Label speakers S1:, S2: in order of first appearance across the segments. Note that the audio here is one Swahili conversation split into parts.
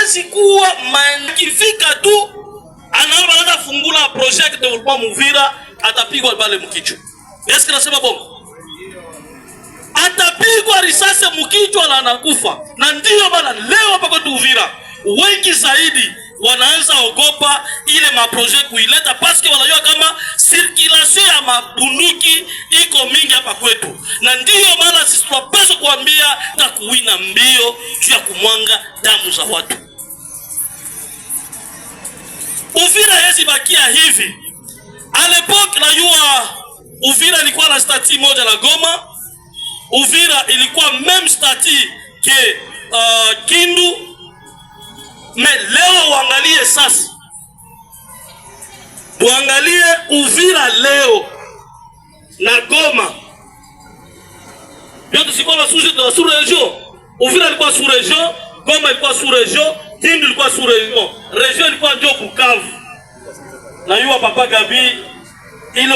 S1: hawezi kuwa kifika tu anaanza fungula project development Uvira atapigwa bale mkichwa. Yesu anasema bongo. Atapigwa risasi mkichwa na anakufa. Na ndio bana leo hapa kwa Uvira wengi zaidi wanaanza ogopa ile maprojet kuileta paske wanajua kama circulation ya mabunduki iko mingi hapa kwetu. Na ndio maana sisi tunapaswa kuambia na kuwina mbio juu ya kumwanga damu za watu. Uvira hezi bakia hivi. A l'époque najua Uvira ilikuwa na stati moja la Goma. Uvira ilikuwa même stati ke Kindu. Mais leo uangalie sasa. Tuangalie Uvira leo na Goma. Yote sikuwa sous région. Uvira ilikuwa sous région, Goma ilikuwa sous région, Kindu ilikuwa sous région. Région ilikuwa ndio Bukavu. Na yuwa Papa Gabi ile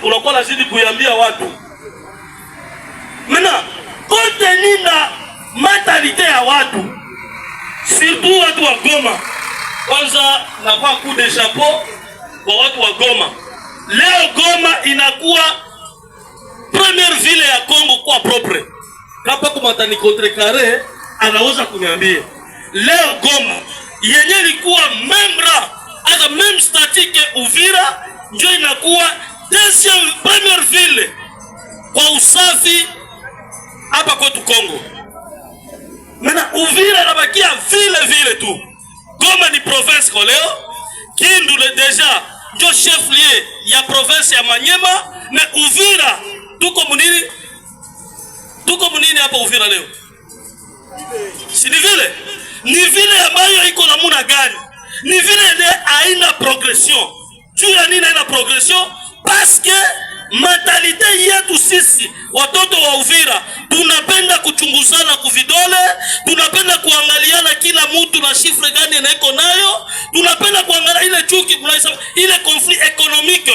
S1: unakuwa lazidi kuiambia watu. Mena kote nina mentalite ya watu. Surtout watu wa Goma. Kwanza nafaa coup de chapeau kwa watu wa Goma. Leo Goma inakuwa première ville ya Congo kwa propre. Kapa kumatani contrecarré anaweza kuniambia. Leo Goma yenye ilikuwa membra hata même statique Uvira ndio inakuwa deuxième première ville kwa usafi hapa kwetu Congo. Mena Uvira nabakia vile tu. Goma ni province kwa leo. Kindu le deja ndio chef lieu ya province ya Manyema. Na Uvira tuko munini? Tuko munini hapa Uvira leo? Si ni vile? Ni vile ambayo iko namuna gani? Ni vile ile haina progression. Juu ya nini haina progression? Parce que mentalite yetu sisi watoto wa Uvira tunapenda kuchunguzana kuvidole, tunapenda kuangaliana kila mtu na shifre gani anaiko nayo, tunapenda kuangalia ile chuki mnaisema ile conflit économique.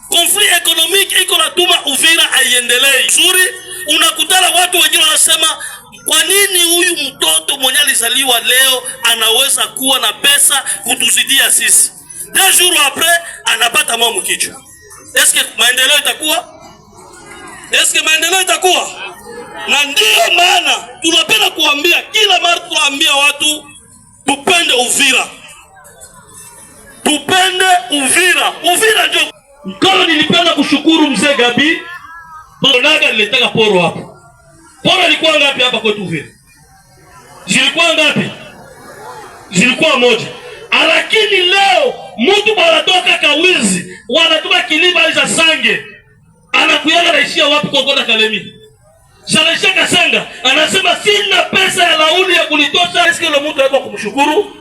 S1: Conflit économique iko natuma Uvira haiendelee nzuri. Unakutana watu wengine wanasema kwa nini huyu mtoto mwenye alizaliwa leo anaweza kuwa na pesa kutuzidia sisi? 2 jours après anapata mwa kichwa. Est-ce que maendeleo itakuwa? Est-ce que maendeleo itakuwa? Na ndio maana tunapenda kuambia kila mara tunaambia watu tupende Uvira. Tupende Uvira. Uvira ndio. Mkono nilipenda kushukuru mzee Gabi. Bonaga nilitaka poro hapa. Poro ilikuwa ngapi hapa kwetu Uvira? Zilikuwa ngapi? Zilikuwa moja. Lakini leo mtu wanatoka Kawizi, wanatoka Kilima aliza Sange. Anakuyaga naishia wapi kwa Ngoda Kalemi? Shalaisha Kasanga, anasema sina pesa ya launi ya kulitosha. Eske ile mtu hapo kumshukuru?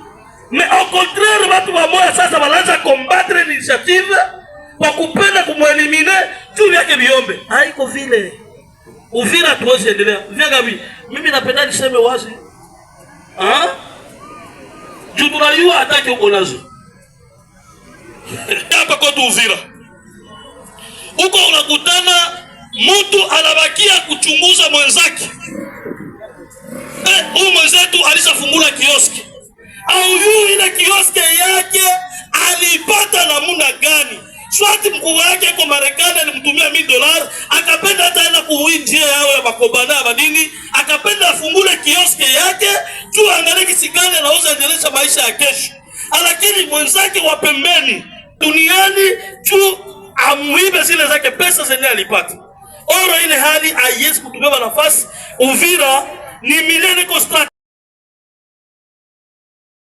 S1: Mais au contraire watu wa moya sasa wanaanza combattre initiative kwa kupenda kumueliminer juu yake biombe. Haiko vile. Uvira tuweze endelea. Gabi, mimi napenda niseme wazi. Juu tunajua atake uko nazo. Hapa kwa Uvira. Huko unakutana mtu anabakia kuchunguza mwenzake. Huyu mwenzetu alishafungula kioski. Au yule ile kioski yake alipata namna gani? Swati mkuu wake kwa Marekani alimtumia $1000, akapenda hata aenda kuinjia yao ya makobana madini, akapenda afungule kioski yake, tu angalie kisigani anaweza endeleza maisha ya kesho. Lakini mwenzake wa pembeni duniani tu amuibe zile zake pesa zenye alipata. Ora ile hali haiwezi kutumia nafasi. Uvira ni milele kwa